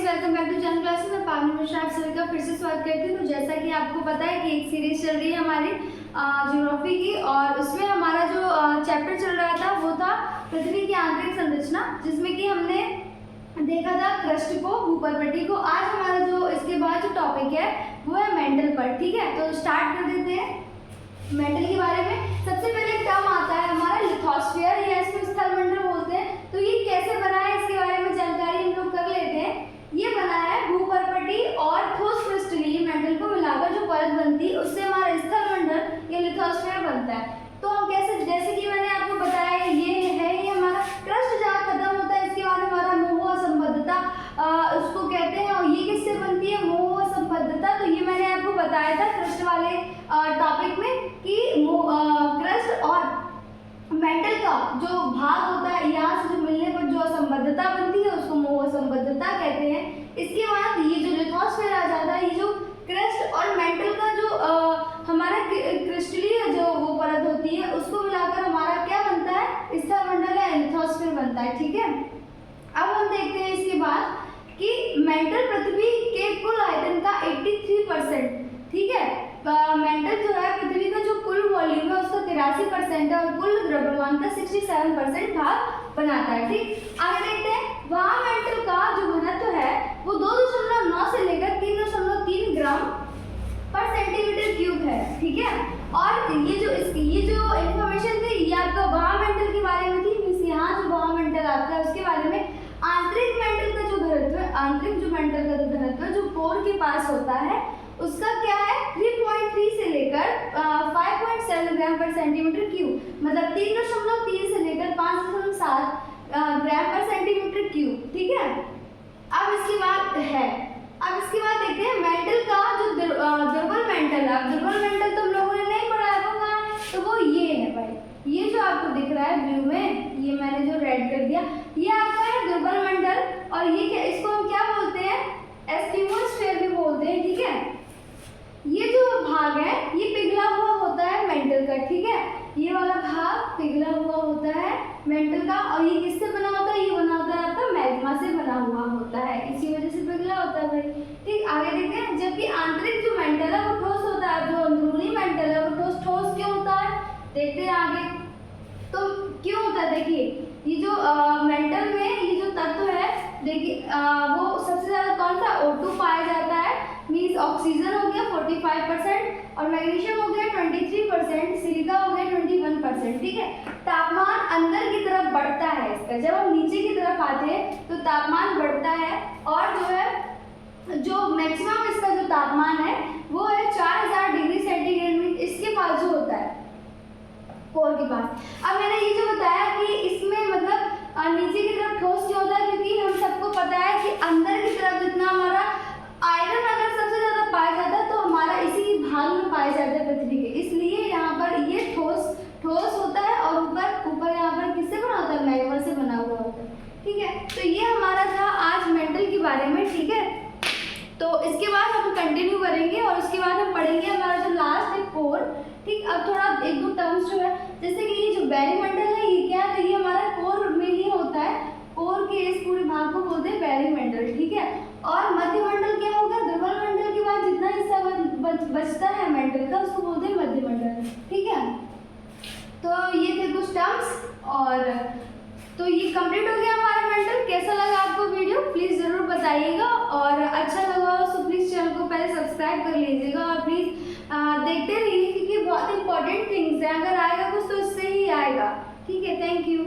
Welcome back to जन classes. मैं पावनी मिश्रा आप सभी का फिर से स्वागत करती हूँ। तो जैसा कि आपको पता है कि एक सीरीज चल रही है हमारी ज्योग्राफी की, और उसमें हमारा जो चैप्टर चल रहा था वो था पृथ्वी की आंतरिक संरचना, जिसमें कि हमने देखा था क्रस्ट को, भूपर्वती को। आज हमारा जो इसके बाद जो टॉपिक है वो है मेंटल पर। ठीक है, तो स्टार्ट कर देते हैं मेंटल के बारे में। सबसे पहले टर्म आता है हमारा लिथोस्फीयर, या इसको स्थलमंडल बोलते हैं। तो ये कैसे बना है इसके बारे में जानकारी हम लोग कर लेते हैं। ये बना है भूपर्वती और ठोस क्रिस्टलीय मेंटल को मिलाकर जो परत बनती है उससे हमारा स्थलमंडल या लिथोस्फीयर बनता है। तो हम कैसे, जैसे कि मैंने आपको बताया, ये हमारा क्रस्ट जहाँ खत्म होता है इसके बाद हमारा मोह संबद्धता उसको कहते हैं। और ये किससे बनती है, मोह संबद्धता। तो ये मैंने आपको बताया था क्रस्ट वाले टॉपिक में कि क्रस्ट और मेंटल का जो भाग होता है, यहाँ से जो मिलने पर जो असंबद्धता बनती है उसको मोह संबद्धता कहते हैं। इसके बाद ये जो लिथोस्फीयर आ जाता है, ये जो क्रस्ट और मेंटल का जो हमारा क्रिस्टलीय जो वो परत होती है उसको मिलाकर हमारा क्या बनता है, स्थलमंडल या लिथोस्फीयर बनता है। ठीक है, अब हम देखते हैं इसके बाद कि मेंटल पृथ्वी के कुल आयतन का 83%, ठीक है, मेंटल जो है पृथ्वी का जो कुल वॉल्यूम है उसका 83% है, और कुल द्रव्यमान का 67% भाग बनाता है। ठीक, आगे देखते हैं वहाँ मेंटल का जो घनत्व है वो 2.9 से लेकर 3.3 ग्राम पर सेंटीमीटर क्यूब है। ठीक है, और ये जो इंफॉर्मेशन थी ये आपका वहाँ मेंटल के बारे में थी। मीन्स यहाँ जो वहाँ मेंटल आता है उसके बारे में। आंतरिक मेंटल का जो घनत्व है, आंतरिक जो मेंटल का जो घनत्व है जो पोर के पास होता है उसका क्या है, 3.3 से लेकर 5.7 ग्राम पर सेंटीमीटर क्यूब, मतलब 3.3 से लेकर 5.7 ग्राम पर सेंटीमीटर क्यूब। ठीक है, अब इसके बाद देखते हैं मेंटल का जो दुर्बल मेंटल है। दुर्बल मेंटल तो हम लोगों ने नहीं पढ़ा है, वो कहाँ है, तो वो ये है भाई, ये जो आपको दिख रहा है ब्लू में, ये मैंने जो रेड कर दिया, ये आपका है दुर्बल मेंटल। और ये क्या, इसको हम क्या बोलते हैं, एस्किमोस्फीयर भी बोलते हैं। ठीक है, ये जो भाग है ये पिघला हुआ होता है मेंटल का। ठीक है, ये वाला भाग पिघला हुआ होता है मेंटल का, और ये किससे बना होता है, ये बना होता है आपका मैग्मा से बना हुआ होता है, इसी वजह से पिघला होता है भाई। ठीक, आगे देखते हैं। जबकि आंतरिक जो मेंटल है वो ठोस होता है, जो अंदरूनी मेंटल है वो ठोस क्यों होता है, देखते हैं आगे। तो क्यों होता है, देखिए ये जो मेंटल में ये जो तत्व है, देखिए वो सबसे ज्यादा कौन सा, O2 पाया जाता है। मीन्स ऑक्सीजन हो गया 45% और मैग्नीशियम हो गया 23%, सिलिका हो गया 21%। ठीक है, तापमान अंदर की तरफ बढ़ता है इसका, जब हम नीचे की तरफ आते हैं तो तापमान बढ़ता है, और जो है जो मैक्सिमम इसका जो तापमान है वो है 4000 डिग्री सेंटीग्रेड में इसके पास जो होता है, कोर के पास। अब मैंने ये जो बताया कि इसमें मतलब नीचे की तरफ ठोस क्यों होता है, क्योंकि हम सबको पता है कि अंदर की तरफ जितना हमारा आयरन अगर सबसे ज्यादा पाया जाता है तो हमारा इसी भाग में पाया जाता है पृथ्वी के, इसलिए यहाँ पर ये ठोस होता है, और ऊपर यहाँ पर किससे बना होता है, मैग्मा से बना हुआ होता है। ठीक है, तो ये हमारा था आज मेंटल के बारे में। ठीक है, तो इसके बाद हम कंटिन्यू करेंगे और उसके बाद हम पढ़ेंगे हमारा जो लास्ट है कोर। ठीक, अब थोड़ा एक दो टर्म्स जो है, जैसे कि ये जो बैरीमंडल है ये क्या है, तो ये हमारा कोर में ही होता है, कोर के इस पूरे भाग को बोलते हैं बैरीमंडल। ठीक है, और मध्यमंडल क्या होगा, दुर्बल मंडल के बाद जितना हिस्सा बचता है मेंटल का उसको बोलते हैं मध्यमंडल। ठीक है, तो ये थे कुछ टर्म्स, और तो ये कंप्लीट हो गया हमारा मेंटल। कैसा लगा आपको वीडियो प्लीज़ ज़रूर बताइएगा, और अच्छा लगा हो तो प्लीज़ चैनल को पहले सब्सक्राइब कर लीजिएगा, और प्लीज़ देखते रहिए क्योंकि बहुत इंपॉर्टेंट थिंग्स हैं, अगर आएगा कुछ तो इससे ही आएगा। ठीक है, थैंक यू।